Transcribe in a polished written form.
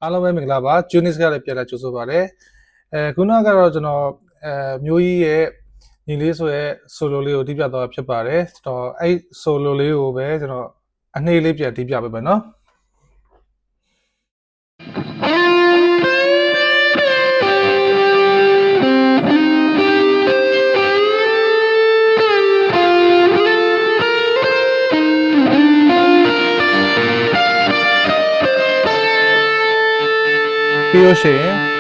အားလုံးပဲမင်္ဂလာပါဂျူနစ်ကလည်းပြန်လာကြိုဆိုပါရစေခုနကတော့ကျွန်တော်မျိုးကြီးရဲ့ညီလေးဆိုရဲ့ဆိုလိုလေးကိုတီးပြသွားဖြစ်ပါတယ်ကျွန်တော်အဲ့ဆိုလိုလေးကိုပဲကျွန်တော်အနှေးလေးပြန်တီးပြပေးမယ်နော်ပြီးလို့ရှိရင်